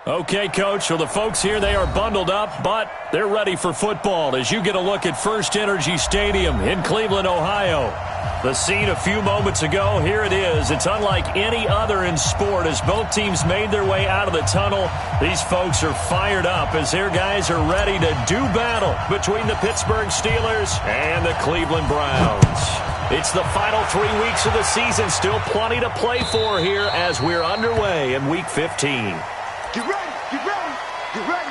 Okay, Coach, so the folks here, they are bundled up, but they're ready for football as you get a look at First Energy Stadium in Cleveland, Ohio. The scene a few moments ago, here it is. It's unlike any other in sport as both teams made their way out of the tunnel. These folks are fired up as their guys are ready to do battle between the Pittsburgh Steelers and the Cleveland Browns. It's the final 3 weeks of the season, still plenty to play for here as we're underway in Week 15. Get ready, get ready, get ready.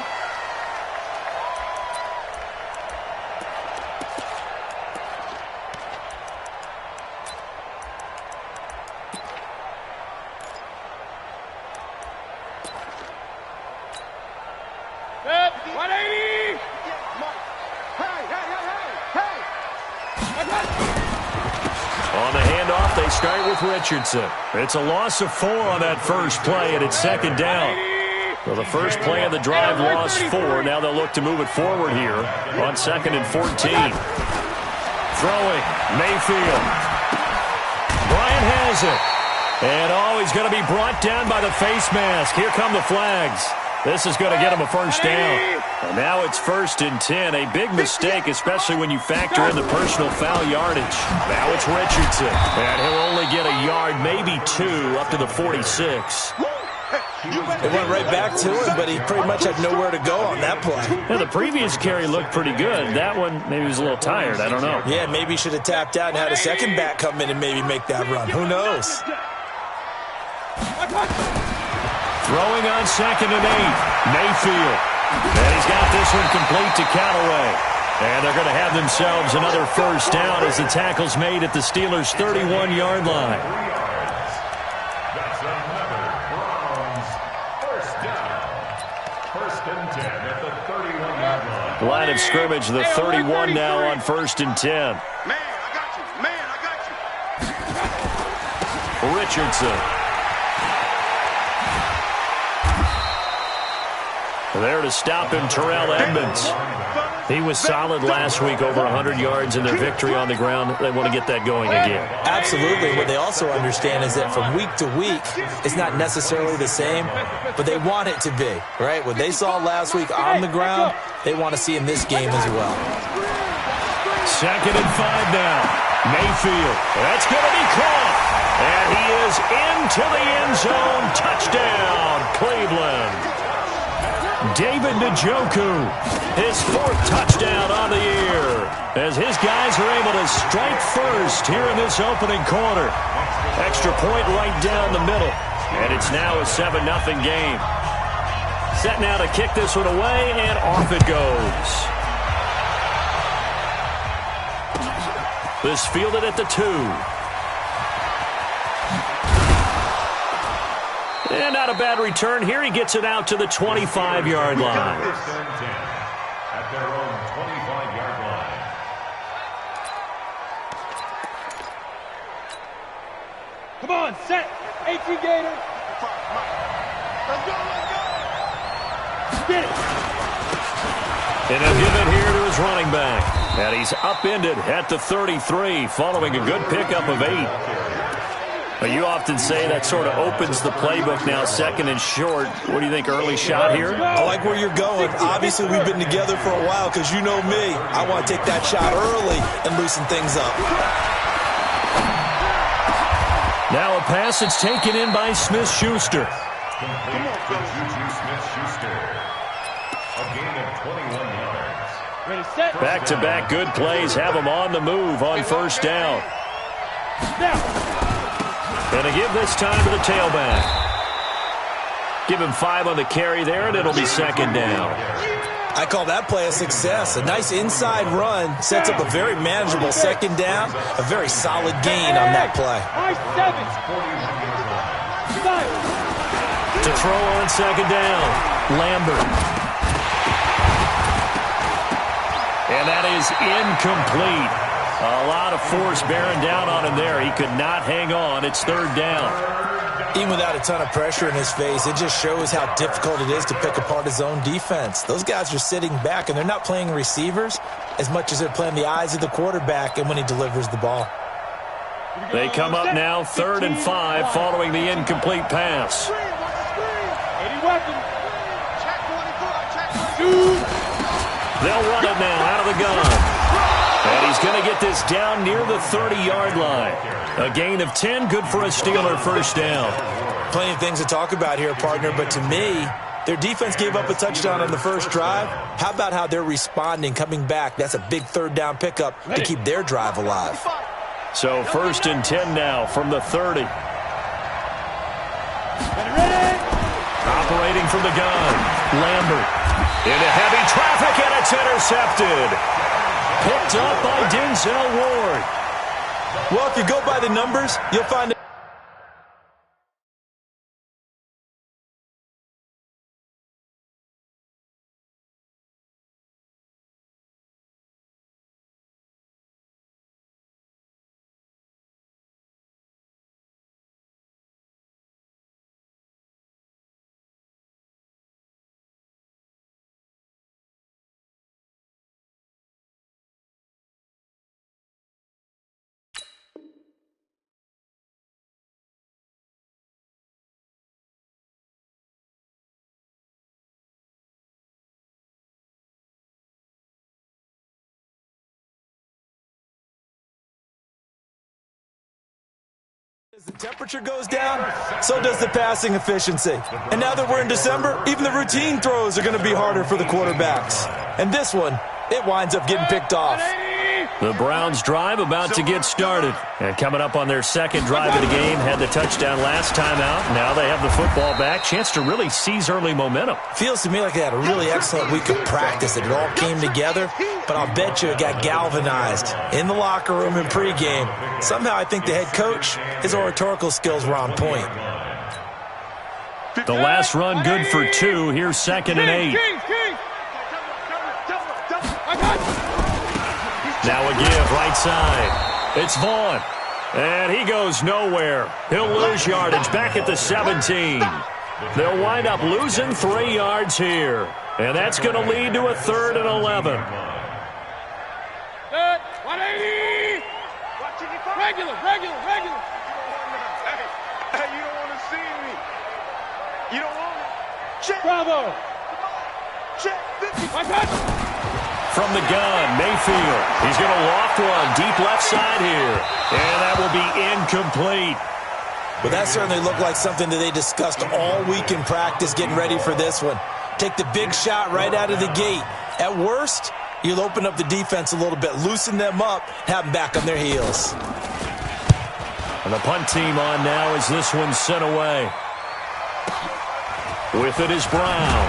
Good, 180. On the handoff, they start with Richardson. It's a loss of 4 on that first play, and it's second down. Well, the first play of the drive lost 4. Now they'll look to move it forward here on 2nd and 14. Throwing, Mayfield. Bryant has it. And, he's going to be brought down by the face mask. Here come the flags. This is going to get him a first down. And now it's 1st and 10. A big mistake, especially when you factor in the personal foul yardage. Now it's Richardson. And he'll only get a yard, maybe 2, up to the 46. It went right back to him, but he pretty much had nowhere to go on that play. Yeah, the previous carry looked pretty good. That one, maybe he was a little tired. I don't know. Yeah, maybe he should have tapped out and had a second back come in and maybe make that run. Who knows? Throwing on 2nd and 8. Mayfield. And he's got this one complete to Callaway. And they're going to have themselves another first down as the tackle's made at the Steelers' 31-yard line. Line of scrimmage, the 31 now on 1st and 10. Man, I got you. Man, I got you. Richardson. There to stop him, Terrell Edmonds. He was solid last week, over 100 yards in their victory on the ground. They want to get that going again. Absolutely. What they also understand is that from week to week, it's not necessarily the same, but they want it to be, right? What they saw last week on the ground, they want to see in this game as well. 2nd and 5 now. Mayfield. That's going to be caught. And he is into the end zone. Touchdown, Cleveland. David Njoku, his 4th touchdown on the year, as his guys are able to strike first here in this opening quarter. Extra point right down the middle, and it's now a 7-0 game. Set now to kick this one away, and off it goes. This fielded at the 2. And not a bad return here. He gets it out to the 25-yard line. At their own 25-yard line. Come on, set. 18 Gator. Let's go, let's go. Get it. And he'll give it here to his running back. And he's upended at the 33 following a good pickup of 8. You often say that sort of opens the playbook now, 2nd and short. What do you think, early shot here? I like where you're going. Obviously, we've been together for a while because you know me. I want to take that shot early and loosen things up. Now a pass that's taken in by Smith-Schuster. A gain of 21 yards. Ready, set. Back-to-back good plays have him on the move on 1st down. Now. And a give this time to the tailback. Give him 5 on the carry there, and it'll be 2nd down. I call that play a success. A nice inside run sets up a very manageable 2nd down. A very solid gain on that play. To throw on 2nd down, Lambert. And that is incomplete. A lot of force bearing down on him there. He could not hang on. It's 3rd down. Even without a ton of pressure in his face, it just shows how difficult it is to pick apart his own defense. Those guys are sitting back, and they're not playing receivers as much as they're playing the eyes of the quarterback and when he delivers the ball. They come up now 3rd and 5 following the incomplete pass. They'll run it now out of the gun. And he's going to get this down near the 30-yard line. A gain of 10, good for a Steeler first down. Plenty of things to talk about here, partner, but to me, their defense gave up a touchdown on the first drive. How about how they're responding, coming back? That's a big third down pickup to keep their drive alive. So 1st and 10 now from the 30. Operating from the gun, Lambert. Into heavy traffic, and it's intercepted. Picked up by Denzel Ward. Well, if you go by the numbers, you'll find as the temperature goes down, so does the passing efficiency. And now that we're in December, even the routine throws are going to be harder for the quarterbacks. And this one, it winds up getting picked off. The Browns drive about to get started. And coming up on their second drive of the game, had the touchdown last time out. Now they have the football back. Chance to really seize early momentum. Feels to me like they had a really excellent week of practice, that it all came together. But I'll bet you it got galvanized in the locker room in pregame. Somehow I think the head coach, his oratorical skills were on point. The last run good for 2. Here's 2nd and 8. Now a give right side. It's Vaughn. And he goes nowhere. He'll lose yardage back at the 17. They'll wind up losing 3 yards here. And that's going to lead to a 3rd and 11. 180. Regular. Hey, you don't want to see me. You don't want me. Check. Bravo. Check. From the gun, Mayfield. He's going to loft one deep left side here. And that will be incomplete. But that certainly looked like something that they discussed all week in practice, getting ready for this one. Take the big shot right out of the gate. At worst, you'll open up the defense a little bit, loosen them up, have them back on their heels. And the punt team on now as this one's sent away. With it is Brown.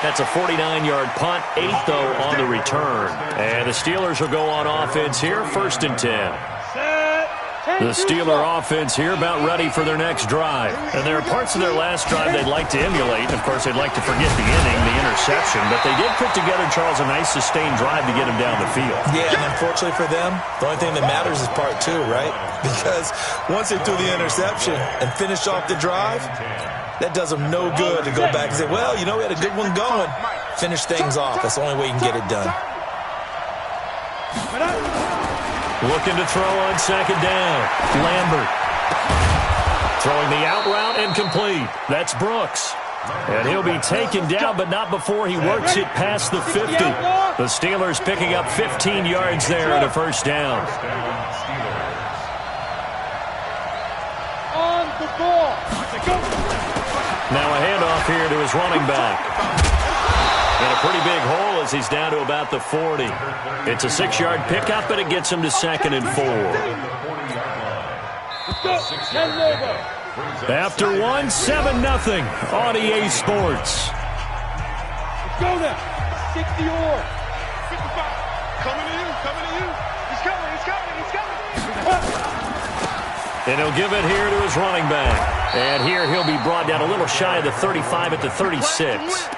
That's a 49-yard punt, 8, though, on the return. And the Steelers will go on offense here, 1st and 10. The Steeler offense here about ready for their next drive. And there are parts of their last drive they'd like to emulate. Of course, they'd like to forget the inning, the interception. But they did put together, Charles, a nice sustained drive to get them down the field. Yeah, and unfortunately for them, the only thing that matters is part 2, right? Because once they threw the interception and finished off the drive, that does them no good to go back and say, well, you know, we had a good one going. Finish things off. That's the only way you can get it done. Looking to throw on 2nd down. Lambert. Throwing the out route and complete. That's Brooks. And he'll be taken down, but not before he works it past the 50. The Steelers picking up 15 yards there at a 1st down. On the ball. Now a handoff here to his running back. And a pretty big hole as he's down to about the 40. It's a 6-yard pickup, but it gets him to 2nd and 4. After 1, 7-0 on EA Sports. Let's go now. 60 or. 55. Coming to you. He's coming. And he'll give it here to his running back. And here he'll be brought down a little shy of the 35 at the 36.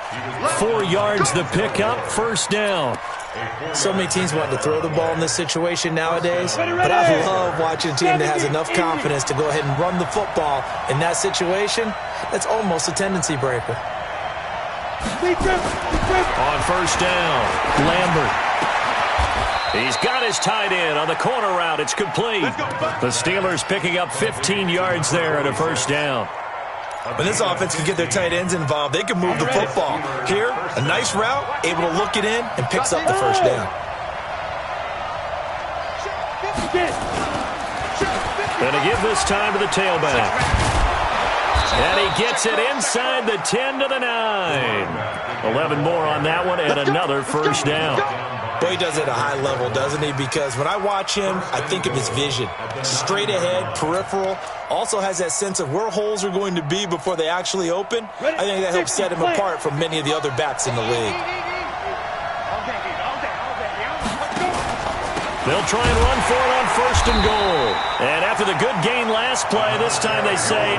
4 yards the pickup, 1st down. So many teams want to throw the ball in this situation nowadays, but I love watching a team that has enough confidence to go ahead and run the football in that situation. That's almost a tendency breaker. On 1st down, Lambert. He's got his tight end on the corner route. It's complete. The Steelers picking up 15 yards there at a 1st down. When this offense can get their tight ends involved, they can move the football. Here, a nice route, able to look it in, and picks up the first down. Going to give this time to the tailback. And he gets it inside the 10 to the 9. 11 more on that one and another first down. Boy, he does it at a high level, doesn't he? Because when I watch him, I think of his vision. Straight ahead, peripheral. Also has that sense of where holes are going to be before they actually open. I think that helps set him apart from many of the other backs in the league. They'll try and run for it on first and goal. And after the good gain last play, this time they say,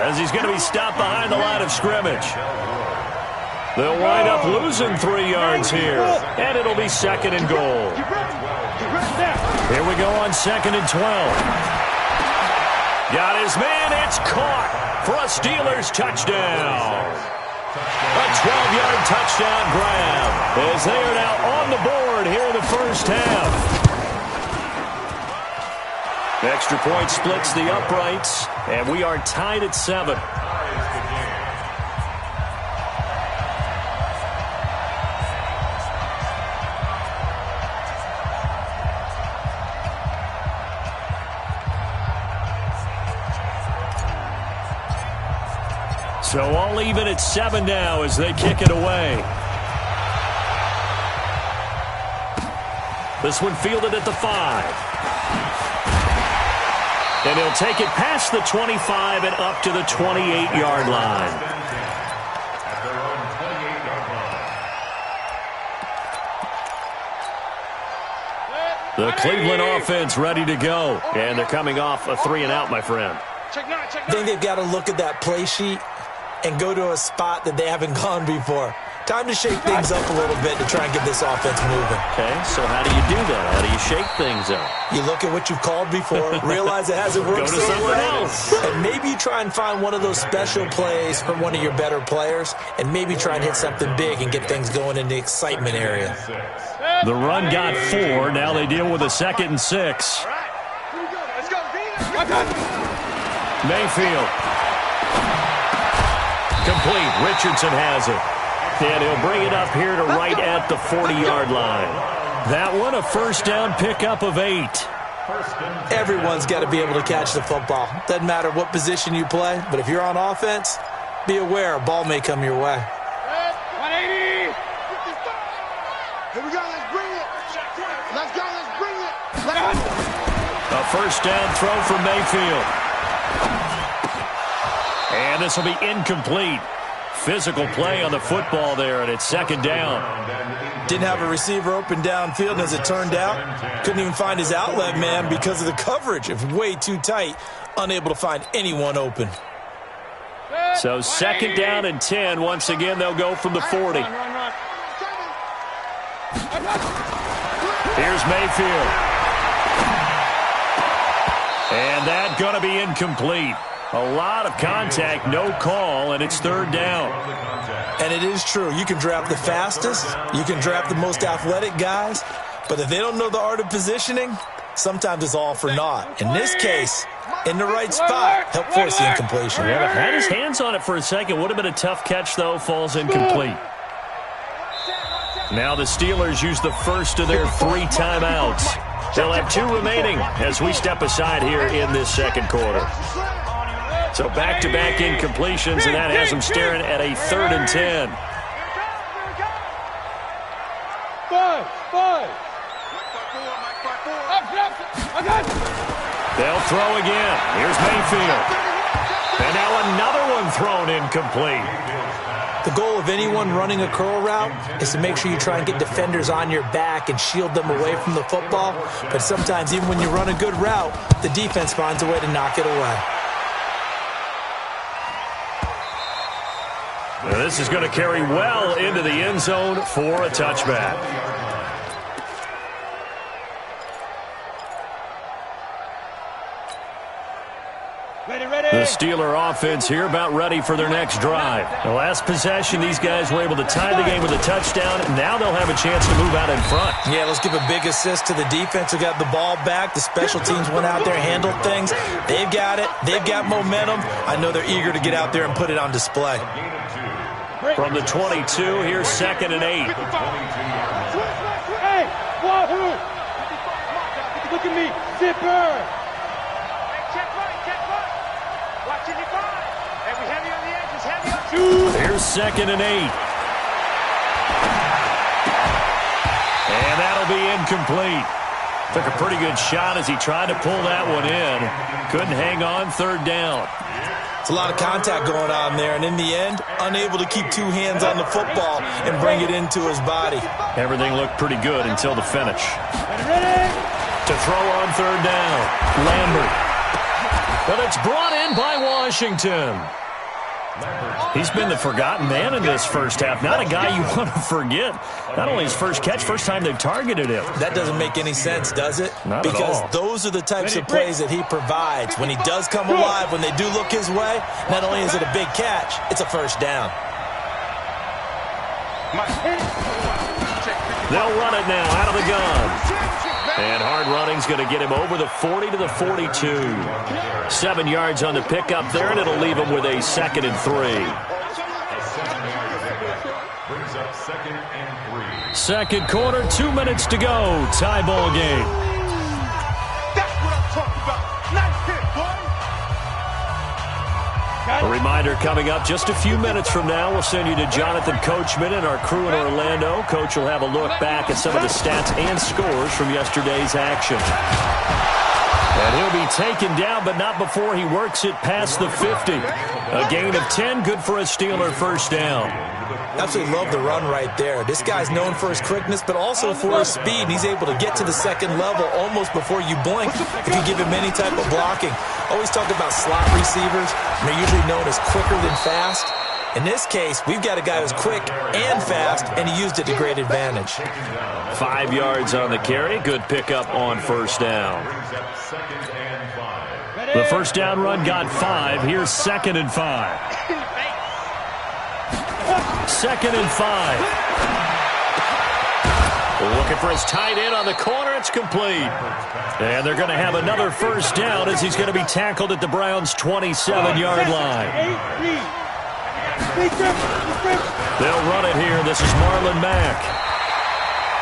as he's going to be stopped behind the line of scrimmage. They'll wind up losing 3 yards here. And it'll be second and goal. Here we go on second and 12. Got his man. It's caught for a Steelers touchdown. A 12-yard touchdown grab as they are now on the board here in the first half. Extra point splits the uprights, and we are tied at 7. So all even at 7 now as they kick it away. This one fielded at the 5. And he'll take it past the 25 and up to the 28-yard line. The Cleveland offense ready to go. And they're coming off a 3-and-out, my friend. I think they've got to look at that play sheet and go to a spot that they haven't gone before. Time to shake things up a little bit to try and get this offense moving. Okay, so how do you do that? How do you shake things up? You look at what you've called before, realize it hasn't worked Go to something else. and maybe you try and find one of those special plays from one of your better players, and maybe try and hit something big and get things going in the excitement area. The run got 4. Now they deal with a 2nd and 6. Mayfield. Complete. Richardson has it. And he'll bring it up here to right at the 40-yard line. That one, a first down pickup of 8. Everyone's got to be able to catch the football. Doesn't matter what position you play, but if you're on offense, be aware a ball may come your way. 180! Here we go, let's bring it! Let's go, let's bring it! A first down throw from Mayfield. And this will be incomplete. Physical play on the football there, and it's 2nd down. Didn't have a receiver open downfield, and as it turned out, couldn't even find his outlet man because of the coverage. It was way too tight, unable to find anyone open. So 2nd down and 10. Once again, they'll go from the 40. Here's Mayfield. And that's going to be incomplete. A lot of contact, no call, and it's 3rd down. And it is true. You can draft the fastest. You can draft the most athletic guys. But if they don't know the art of positioning, sometimes it's all for naught. In this case, in the right spot, help force the incompletion. Yeah, had his hands on it for a second. Would have been a tough catch, though. Falls incomplete. Now the Steelers use the first of their 3 timeouts. They'll have 2 remaining as we step aside here in this second quarter. So back-to-back incompletions, and that has them staring at a 3rd and 10. 5. They'll throw again. Here's Mayfield. And now another one thrown incomplete. The goal of anyone running a curl route is to make sure you try and get defenders on your back and shield them away from the football. But sometimes, even when you run a good route, the defense finds a way to knock it away. Now this is going to carry well into the end zone for a touchback. The The Steeler offense here about ready for their next drive. The last possession, these guys were able to tie the game with a touchdown. Now they'll have a chance to move out in front. Yeah, let's give a big assist to the defense who got the ball back. The special teams went out there and handled things. They've got it. They've got momentum. I know they're eager to get out there and put it on display. From the 22, here's 2nd and 8. Hey, Wahoo! Look at me, zipper! Check right. Watching your guard. And we heavy on the edges, heavy on two. Here's 2nd and 8. And that'll be incomplete. Took a pretty good shot as he tried to pull that one in. Couldn't hang on, 3rd down. It's a lot of contact going on there, and in the end, unable to keep 2 hands on the football and bring it into his body. Everything looked pretty good until the finish. To throw on 3rd down, Lambert. But it's brought in by Washington. He's been the forgotten man in this first half. Not a guy you want to forget. Not only his first catch, first time they've targeted him. That doesn't make any sense, does it? Not because at all. Those are the types of plays that he provides. When he does come alive, when they do look his way, not only is it a big catch, it's a first down. They'll run it now out of the gun. And hard running's going to get him over the 40 to the 42. 7 yards on the pickup there, and it'll leave him with a 2nd and 3. Brings up 2nd and 3. Second quarter, 2 minutes to go. Tie ball game. That's what I'm talking about. Nice hit, boy. A reminder coming up just a few minutes from now. We'll send you to Jonathan Coachman and our crew in Orlando. Coach will have a look back at some of the stats and scores from yesterday's action. And he'll be taken down, but not before he works it past the 50. A gain of 10, good for a Steeler first down. Absolutely love the run right there. This guy's known for his quickness, but also for his speed. And he's able to get to the second level almost before you blink if you give him any type of blocking. Always talk about slot receivers, and they're usually known as quicker than fast. In this case, we've got a guy who's quick and fast, and he used it to great advantage. 5 yards on the carry. Good pickup on first down. The first down run got 5. Here's 2nd and 5. 2nd and 5. Looking for his tight end on the corner. It's complete. And they're going to have another first down as he's going to be tackled at the Browns' 27-yard line. They'll run it here. This is Marlon Mack.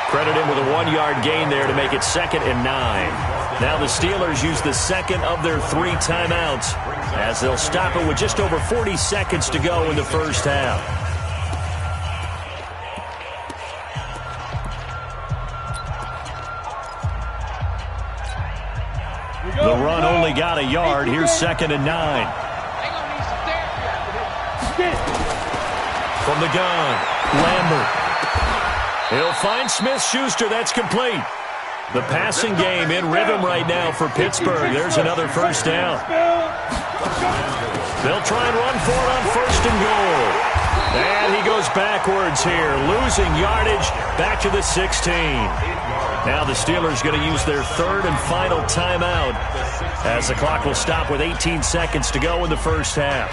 Credit him with a 1-yard gain there to make it 2nd and 9. Now the Steelers use the second of their 3 timeouts as they'll stop it with just over 40 seconds to go in the first half. The run only got a yard. Here's 2nd and 9. From the gun, Lambert. He'll find Smith-Schuster. That's complete. The passing game in rhythm right now for Pittsburgh. There's another first down. They'll try and run for it on 1st and goal. And he goes backwards here, losing yardage back to the 16. Now the Steelers going to use their 3rd and final timeout as the clock will stop with 18 seconds to go in the first half.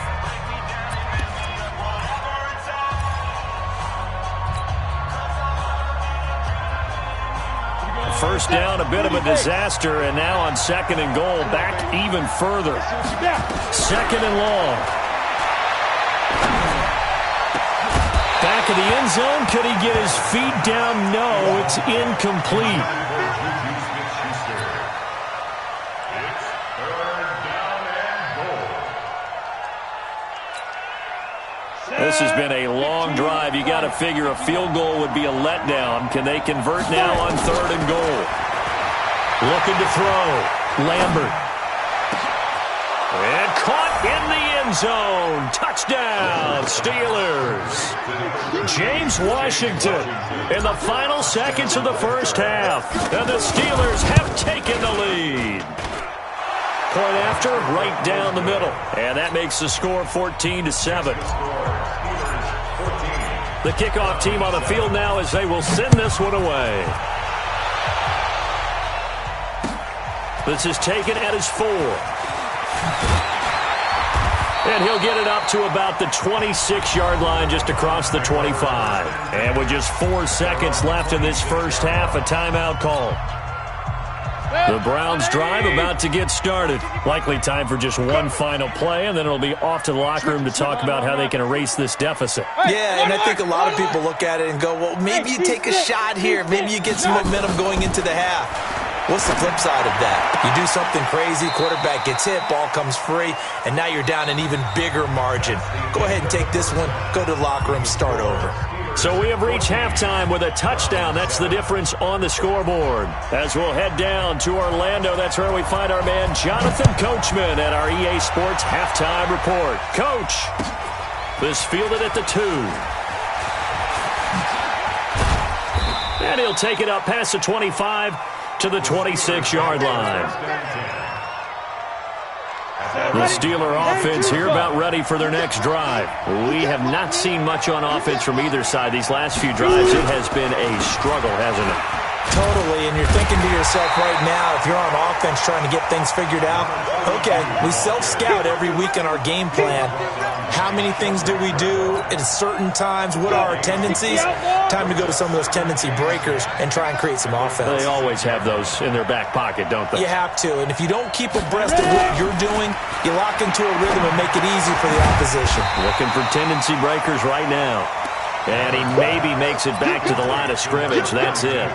First down, a bit of a disaster, and now on 2nd and goal, back even further. 2nd and long. Back of the end zone. Could he get his feet down? No, it's incomplete. This has been a long drive. You got to figure a field goal would be a letdown. Can they convert now on 3rd and goal? Looking to throw. Lambert. And caught in the end zone. Touchdown, Steelers. James Washington in the final seconds of the first half. And the Steelers have taken the lead. Point after, right down the middle. And that makes the score 14-7. The kickoff team on the field now as they will send this one away. This is taken at his 4. And he'll get it up to about the 26-yard line just across the 25. And with just 4 seconds left in this first half, a timeout call. The Browns drive about to get started. Likely time for just one final play, and then it'll be off to the locker room to talk about how they can erase this deficit. Yeah, and I think a lot of people look at it and go, well, maybe you take a shot here. Maybe you get some momentum going into the half. What's the flip side of that? You do something crazy, quarterback gets hit, ball comes free, and now you're down an even bigger margin. Go ahead and take this one, go to the locker room, start over. So we have reached halftime with a touchdown. That's the difference on the scoreboard. As we'll head down to Orlando, that's where we find our man Jonathan Coachman at our EA Sports Halftime Report. Coach, this fielded at the 2. And he'll take it up past the 25 to the 26-yard line. The Steeler offense here about ready for their next drive. We have not seen much on offense from either side. These last few drives, it has been a struggle, hasn't it? Totally, and you're thinking to yourself right now, if you're on offense trying to get things figured out, okay, we self-scout every week in our game plan. How many things do we do at certain times? What are our tendencies? Time to go to some of those tendency breakers and try and create some offense. They always have those in their back pocket, don't they? You have to, and if you don't keep abreast of what you're doing, you lock into a rhythm and make it easy for the opposition. Looking for tendency breakers right now. And he maybe makes it back to the line of scrimmage. That's it.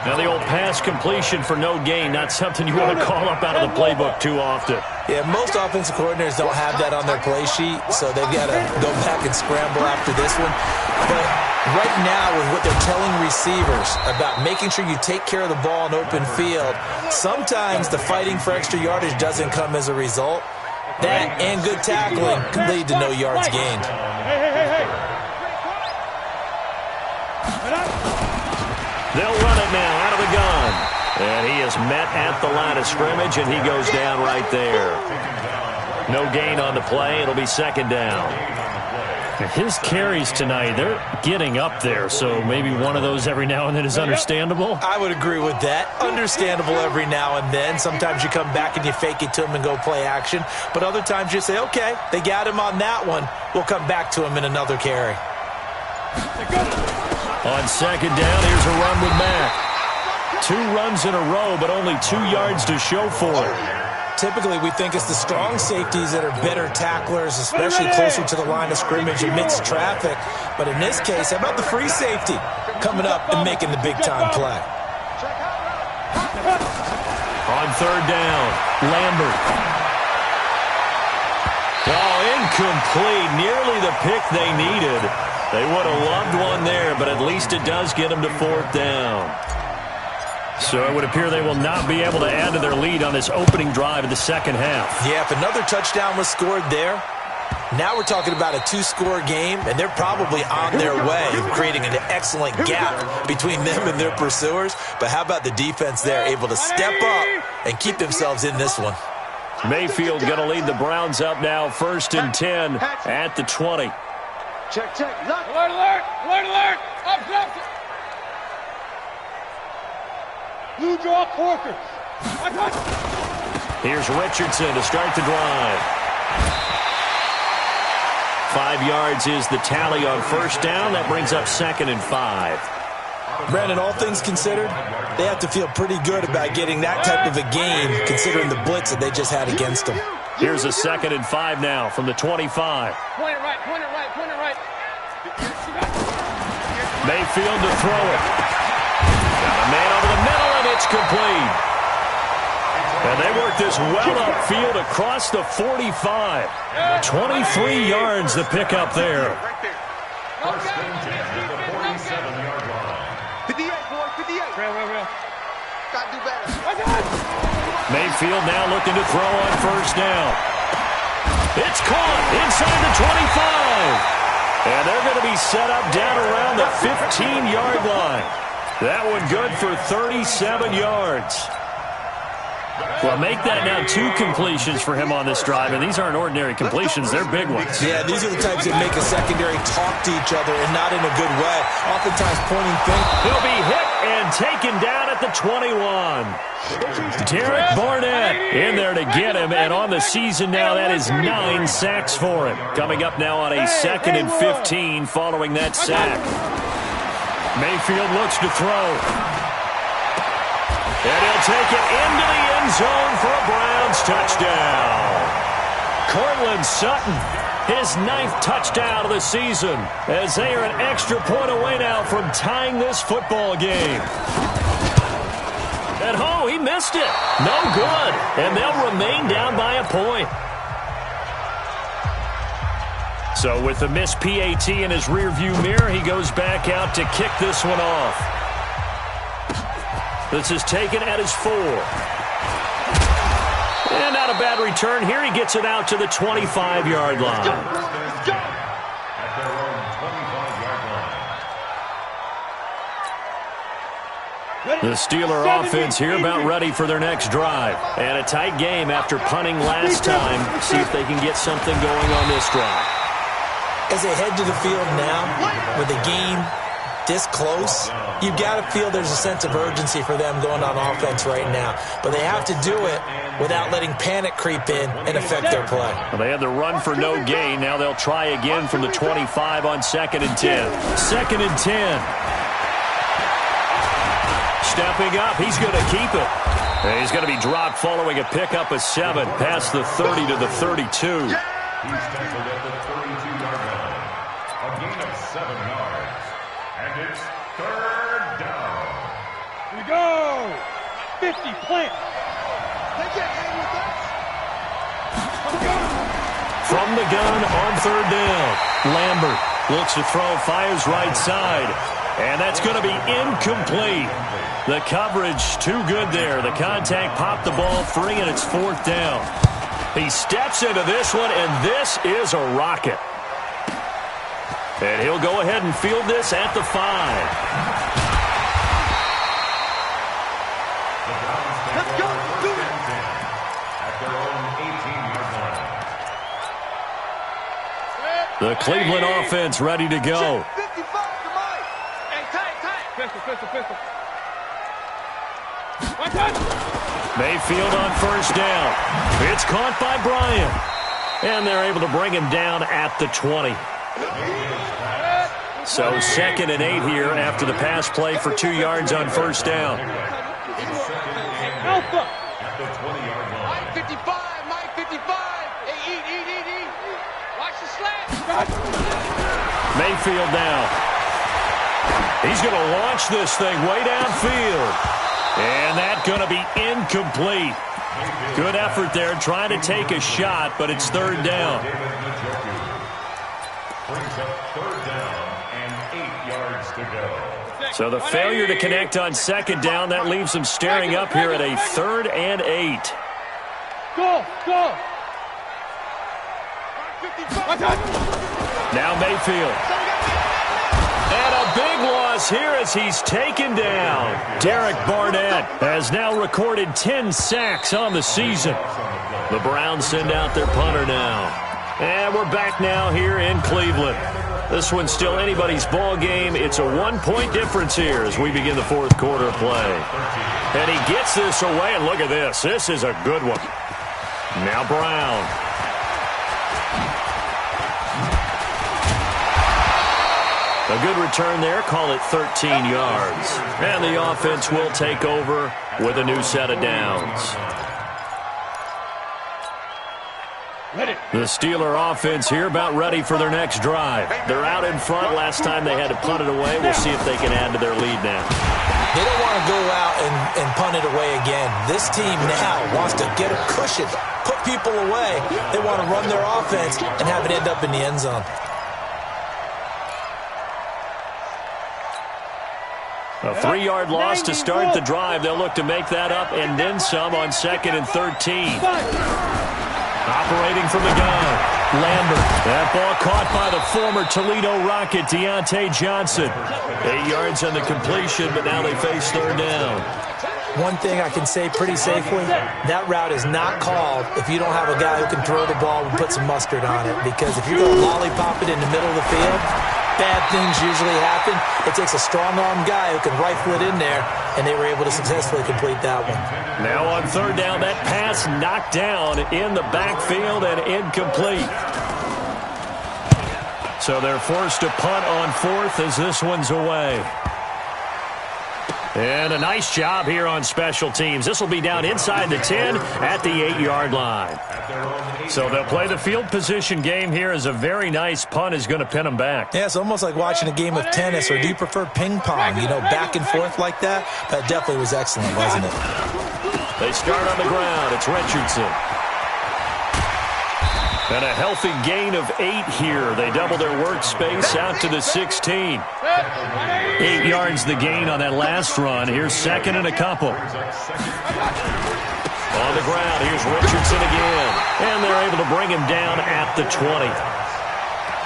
Now the old pass completion for no gain, not something you want to call up out of the playbook too often. Yeah, most offensive coordinators don't have that on their play sheet, so they've got to go back and scramble after this one. But right now, with what they're telling receivers about making sure you take care of the ball in open field, sometimes the fighting for extra yardage doesn't come as a result. That and good tackling can lead to no yards gained. They'll run it now out of the gun. And he is met at the line of scrimmage, and he goes down right there. No gain on the play. It'll be second down. His carries tonight, they're getting up there, so maybe one of those every now and then is understandable. I would agree with that. Understandable every now and then. Sometimes you come back and you fake it to him and go play action. But other times you say, okay, they got him on that one. We'll come back to him in another carry. On second down, here's a run with Mack. 2 runs in a row, but only 2 yards to show for it. Typically, we think it's the strong safeties that are better tacklers, especially closer to the line of scrimmage amidst traffic. But in this case, how about the free safety coming up and making the big-time play? On third down, Lambert. Oh, incomplete. Nearly the pick they needed. They would have loved one there, but at least it does get them to fourth down. So it would appear they will not be able to add to their lead on this opening drive of the second half. Yeah, if another touchdown was scored there, now we're talking about a 2-score game, and they're probably on their way, creating an excellent gap between them and their pursuers. But how about the defense there, able to step up and keep themselves in this one? Mayfield going to lead the Browns up now, 1st and 10 at the 20. Check, check. Look. Alert, alert. Alert, alert. Up, up. Blue draw Corker. Here's Richardson to start the drive. 5 yards is the tally on first down. That brings up 2nd and 5. Brandon, all things considered, they have to feel pretty good about getting that type of a gain, considering the blitz that they just had against them. Here's a 2nd and 5 now from the 25. Point it right, point it right, point it right. Mayfield to throw it. Got a man over the middle, and it's complete. And they work this well upfield across the 45. 23 yards the pickup there. First and 10 to the 47-yard line. 58, boy, 58. Real. Gotta do better. Mayfield now looking to throw on first down. It's caught inside the 25. And they're going to be set up down around the 15-yard line. That one good for 37 yards. Well, make that now 2 completions for him on this drive, and these aren't ordinary completions. They're big ones. Yeah, these are the types that make a secondary talk to each other and not in a good way. Oftentimes pointing things. He'll be hit and taken down at at the 21. Derek Barnett in there to get him, and on the season now, that is 9 sacks for him. Coming up now on a 2nd and 15 following that sack. Mayfield looks to throw. And he'll take it into the end zone for a Browns touchdown. Cortland Sutton, his 9th touchdown of the season, as they are an extra point away now from tying this football game. And he missed it. No good. And they'll remain down by a point. So with the missed PAT in his rearview mirror, he goes back out to kick this one off. This is taken at his 4. And not a bad return here. He gets it out to the 25-yard line. At their own 25-yard line. The Steeler offense here about ready for their next drive. And a tight game after punting last time. See if they can get something going on this drive. As they head to the field now, with the game this close, you've got to feel there's a sense of urgency for them going on offense right now. But they have to do it without letting panic creep in and affect their play. Well, they had the run for no gain. Now they'll try again from the 25 on 2nd and 10. 2nd and 10. Stepping up, he's going to keep it. And he's going to be dropped following a pickup of 7 past the 30 to the 32. He's tackled at the 32-yard line. A gain of 7 yards. And it's 3rd down. Here we go. 50 plant. From the gun on 3rd down. Lambert looks to throw, fires right side. And that's going to be incomplete. The coverage too good there. The contact popped the ball free, and it's 4th down. He steps into this one, and this is a rocket. And he'll go ahead and field this at the 5. Let's go. At their own 18-yard line. The Cleveland offense ready to go. 55 to Mike. Hey, tight. Pistol. Mayfield on 1st down. It's caught by Bryant. And they're able to bring him down at the 20. So 2nd and 8 here after the pass play for 2 yards on 1st down. Alpha. At the 20-yard line. Mike 55. Mike 55. Hey, eat. Watch the slant. Mayfield now. He's going to launch this thing way downfield. And that's going to be incomplete. Good effort there trying to take a shot, but it's 3rd down. Brings up 3rd down and 8 yards to go. So the failure to connect on 2nd down, that leaves them staring up here at a 3rd and 8. Go. Now Mayfield. And a big loss here as he's taken down. Derek Barnett has now recorded 10 sacks on the season. The Browns send out their punter now. And we're back now here in Cleveland. This one's still anybody's ball game. It's a 1-point difference here as we begin the 4th quarter of play. And he gets this away, and look at this. This is a good one. Now Brown. A good return there, call it 13 yards. And the offense will take over with a new set of downs. The Steeler offense here about ready for their next drive. They're out in front. Last time they had to punt it away. We'll see if they can add to their lead now. They don't want to go out and punt it away again. This team now wants to get a cushion, put people away. They want to run their offense and have it end up in the end zone. A 3-yard loss to start the drive. They'll look to make that up and then some on 2nd and 13. Operating from the gun, Lambert. That ball caught by the former Toledo Rocket, Deontay Johnson. 8 yards on the completion, but now they face 3rd down. One thing I can say pretty safely, that route is not called if you don't have a guy who can throw the ball and put some mustard on it. Because if you're going to lollipop it in the middle of the field, bad things usually happen. It takes a strong-arm guy who can rifle it in there, and they were able to successfully complete that one. Now on third down, that pass knocked down in the backfield and incomplete. So they're forced to punt on fourth as this one's away. And a nice job here on special teams. This will be down inside the 10 at the 8-yard line. So they'll play the field position game here as a very nice punt is going to pin them back. Yeah, it's almost like watching a game of tennis, or do you prefer ping pong? You know, back and forth like that? That definitely was excellent, wasn't it? They start on the ground. It's Richardson. And a healthy gain of 8 here. They double their workspace out to the 16. 8 yards the gain on that last run. Here's second and a couple. On the ground, here's Richardson again. And they're able to bring him down at the 20.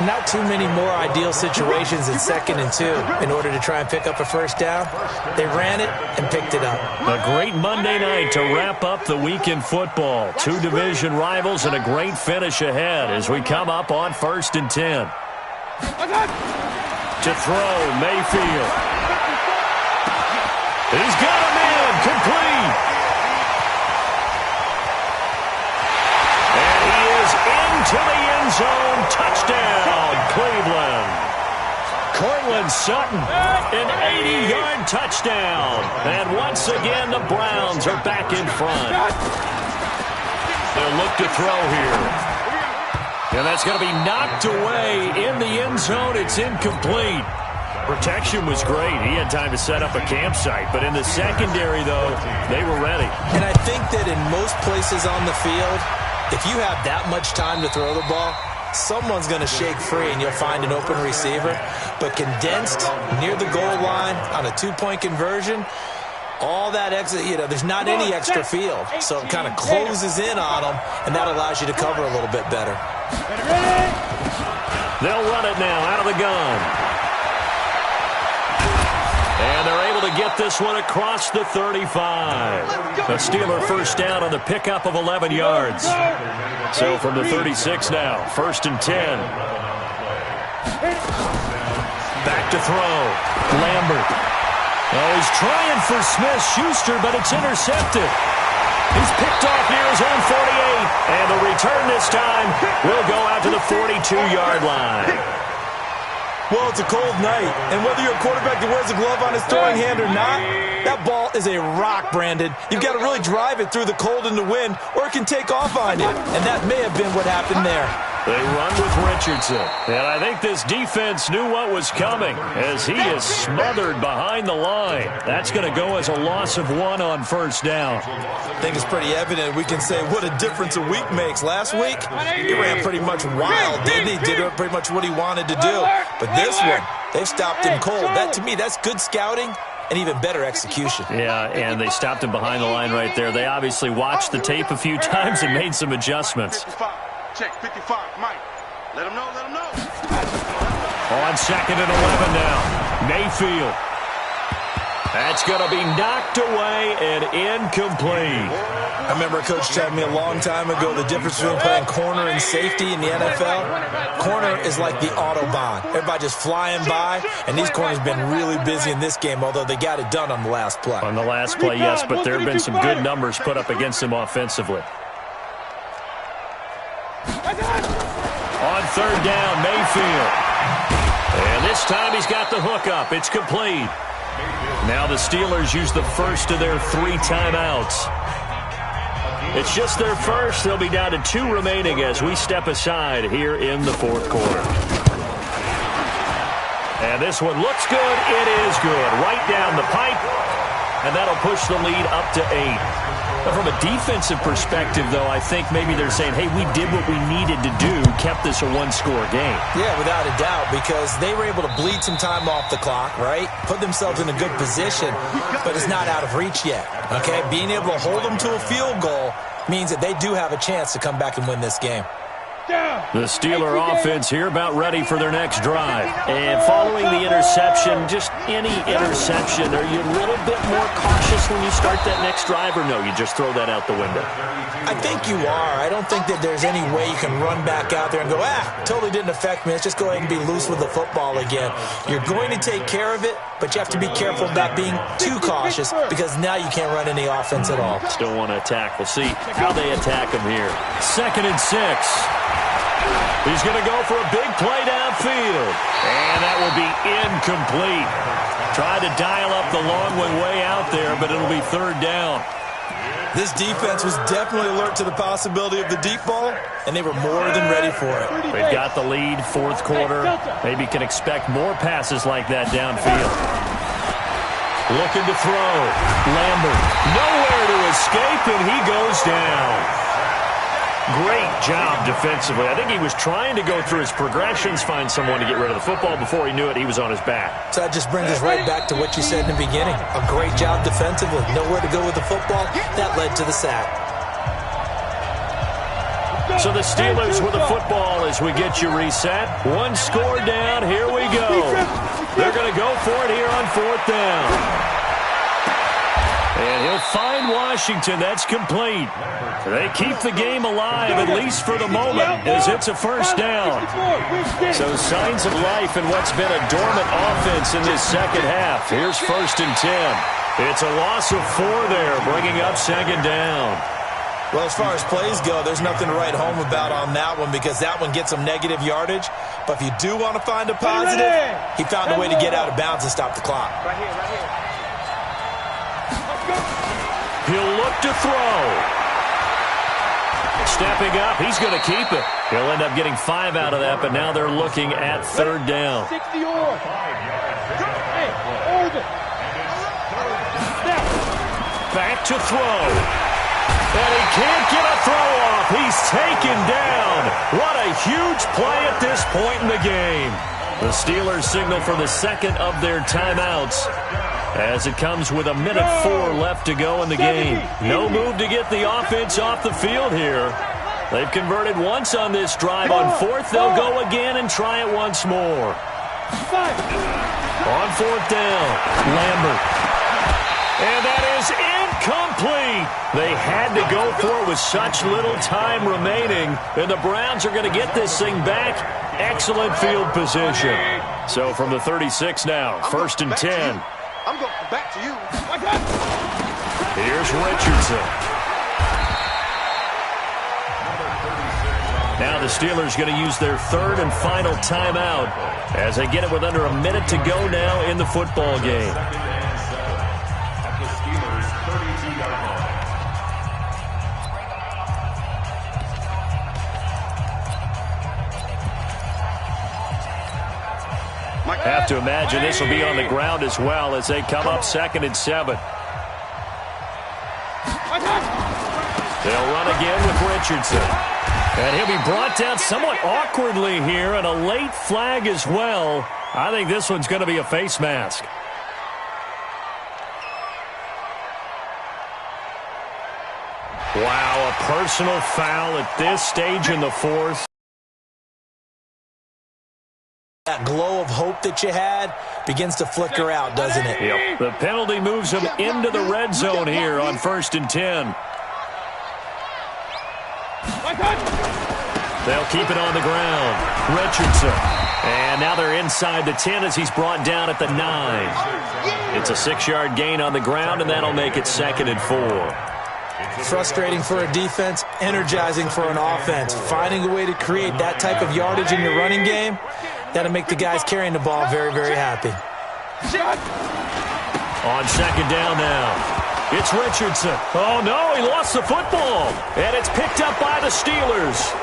Not too many more ideal situations in 2nd and 2 in order to try and pick up a first down. They ran it and picked it up. A great Monday night to wrap up the week in football. 2 division rivals and a great finish ahead as we come up on 1st and 10. To throw, Mayfield. He's got a man, complete. And he is into the end zone. Touchdown, Cleveland. Cortland Sutton, an 80-yard touchdown. And once again, the Browns are back in front. They'll look to throw here. And that's going to be knocked away in the end zone. It's incomplete. Protection was great. He had time to set up a campsite. But in the secondary, though, they were ready. And I think that in most places on the field, if you have that much time to throw the ball, someone's going to shake free and you'll find an open receiver. But condensed near the goal line on a 2-point conversion, all that extra, there's not any extra field. So it kind of closes in on them, and that allows you to cover a little bit better. They'll run it now out of the gun. And they're able to get this one across the 35. A Steeler first down on the pickup of 11 yards. So from the 36 now, 1st and 10. Back to throw. Lambert. Oh, he's trying for Smith-Schuster, but it's intercepted. He's picked off near his own 48. And the return this time will go out to the 42-yard line. Well, it's a cold night, and whether you're a quarterback that wears a glove on his throwing hand or not, that ball is a rock, Brandon. You've got to really drive it through the cold and the wind, or it can take off on you, and that may have been what happened there. They run with Richardson, and I think this defense knew what was coming as he is smothered behind the line. That's going to go as a loss of 1 on first down. I think it's pretty evident. We can say what a difference a week makes. Last week, he ran pretty much wild, didn't he? Did pretty much what he wanted to do. But this one, they've stopped him cold. That, to me, that's good scouting and even better execution. Yeah, and they stopped him behind the line right there. They obviously watched the tape a few times and made some adjustments. Check 55, Mike. Let him know, let him know. On 2nd and 11 now. Mayfield. That's going to be knocked away and incomplete. I remember a coach telling me a long time ago the difference between playing corner and safety in the NFL. Corner is like the Autobahn. Everybody just flying by, and these corners have been really busy in this game, although they got it done on the last play. On the last play, yes, but there have been some good numbers put up against them offensively. On 3rd down, Mayfield. And this time he's got the hook up. It's complete. Now the Steelers use the first of their 3 timeouts. It's just their first. They'll be down to 2 remaining as we step aside here in the 4th quarter. And this one looks good. It is good. Right down the pipe. And that'll push the lead up to 8. But from a defensive perspective, though, I think maybe they're saying, hey, we did what we needed to do, kept this a 1-score game. Yeah, without a doubt, because they were able to bleed some time off the clock, right? Put themselves in a good position, but it's not out of reach yet, okay? Being able to hold them to a field goal means that they do have a chance to come back and win this game. The Steeler offense here about ready for their next drive. And following the interception, just any interception, are you a little bit more cautious when you start that next drive, or no, you just throw that out the window? I think you are. I don't think that there's any way you can run back out there and go, totally didn't affect me. Let's just go ahead and be loose with the football again. You're going to take care of it, but you have to be careful about being too cautious because now you can't run any offense at all. Still want to attack. We'll see how they attack him here. 2nd and 6. He's going to go for a big play downfield. And that will be incomplete. Tried to dial up the long one way out there, but it'll be 3rd down. This defense was definitely alert to the possibility of the deep ball, and they were more than ready for it. They've got the lead, 4th quarter. Maybe can expect more passes like that downfield. Looking to throw. Lambert, nowhere to escape, and he goes down. Great job defensively. I think he was trying to go through his progressions, find someone to get rid of the football. Before he knew it, he was on his back. So that just brings us right back to what you said in the beginning. A great job defensively. Nowhere to go with the football. That led to the sack. So the Steelers with the football as we get you reset. 1 score down. Here we go. They're going to go for it here on 4th down. And he'll find Washington. That's complete. They keep the game alive, at least for the moment, as it's a 1st down. So signs of life in what's been a dormant offense in this 2nd half. Here's 1st and 10. It's a loss of 4 there, bringing up 2nd down. Well, as far as plays go, there's nothing to write home about on that one because that one gets some negative yardage. But if you do want to find a positive, he found a way to get out of bounds and stop the clock. Right here. He'll look to throw. Stepping up, he's going to keep it. He'll end up getting 5 out of that, but now they're looking at 3rd down. 60 or. Hey, over. Back to throw. And he can't get a throw off. He's taken down. What a huge play at this point in the game. The Steelers signal for the 2nd of their timeouts as it comes with 1:04 left to go in the game. No move to get the offense off the field here. They've converted once on this drive. On 4th, they'll go again and try it once more. On 4th down, Lambert. And that is incomplete. They had to go for it with such little time remaining. And the Browns are going to get this thing back. Excellent field position. So from the 36 now, 1st and 10. I'm going back to you. Here's Richardson. Now the Steelers going to use their 3rd and final timeout as they get it with under 1 minute to go now in the football game. Have to imagine this will be on the ground as well as they come up 2nd and 7. They'll run again with Richardson. And he'll be brought down somewhat awkwardly here, and a late flag as well. I think this one's going to be a face mask. Wow, a personal foul at this stage in the 4th. That glow of hope that you had begins to flicker out, doesn't it? Yep. The penalty moves them into the red zone here on 1st and 10. They'll keep it on the ground. Richardson. And now they're inside the 10 as he's brought down at the 9. It's a 6-yard gain on the ground, and that'll make it 2nd and 4. Frustrating for a defense, energizing for an offense. Finding a way to create that type of yardage in your running game, that'll make the guys carrying the ball very, very happy. On 2nd down now. It's Richardson. Oh, no, he lost the football. And it's picked up by the Steelers.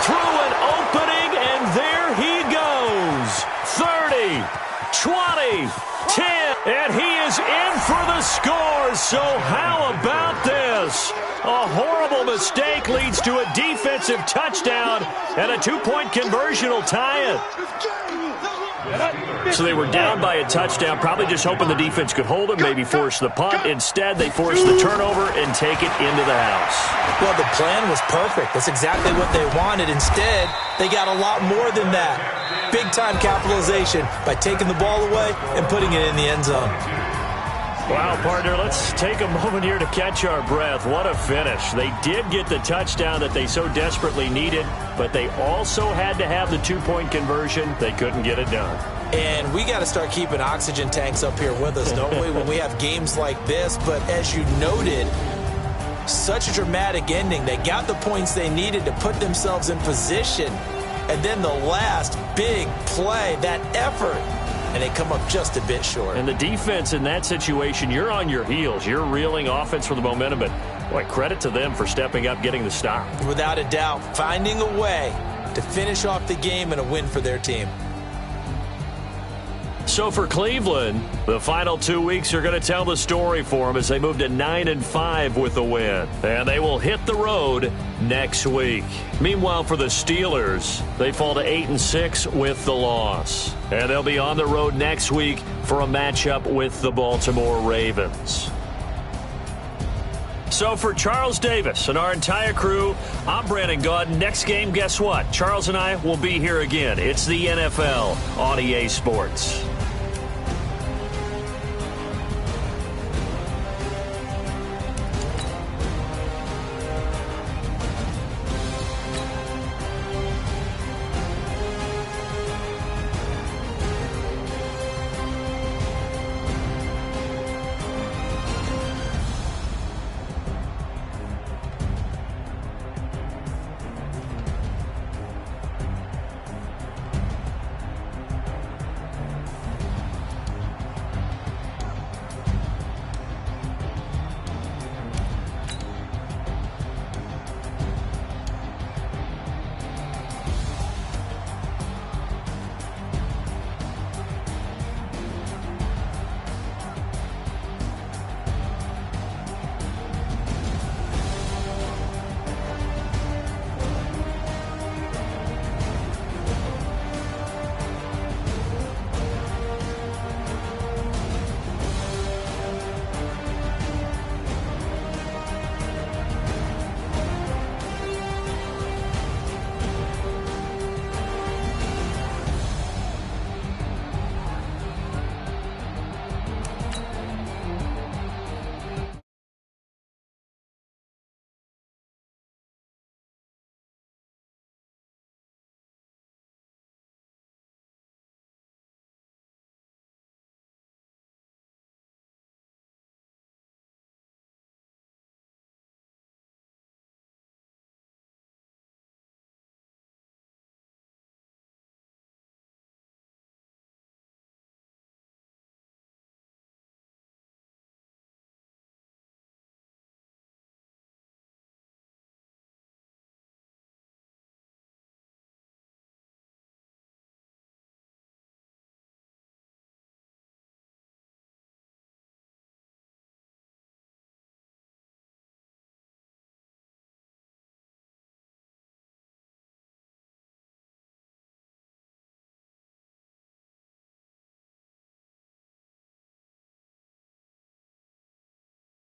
Through an opening, and there he goes. 30, 20, 10, and he is in for the score. So how about this? A horrible mistake leads to a defensive touchdown, and a 2-point conversion will tie it. So they were down by a touchdown, probably just hoping the defense could hold them, maybe force the punt. Instead, they forced the turnover and take it into the house. Well, the plan was perfect. That's exactly what they wanted. Instead, they got a lot more than that. Big-time capitalization by taking the ball away and putting it in the end zone. Wow, partner, let's take a moment here to catch our breath. What a finish. They did get the touchdown that they so desperately needed, but they also had to have the two-point conversion. They couldn't get it done. And we got to start keeping oxygen tanks up here with us, don't we, when we have games like this? But as you noted, such a dramatic ending. They got the points they needed to put themselves in position. And then the last big play, that effort, and they come up just a bit short. And the defense in that situation, you're on your heels. You're reeling offense for the momentum, but boy, credit to them for stepping up, getting the stop. Without a doubt, finding a way to finish off the game and a win for their team. So for Cleveland, the final 2 weeks are going to tell the story for them as they move to 9-5 with the win. And they will hit the road next week. Meanwhile, for the Steelers, they fall to 8-6 with the loss. And they'll be on the road next week for a matchup with the Baltimore Ravens. So for Charles Davis and our entire crew, I'm Brandon Gaudin. Next game, guess what? Charles and I will be here again. It's the NFL on EA Sports.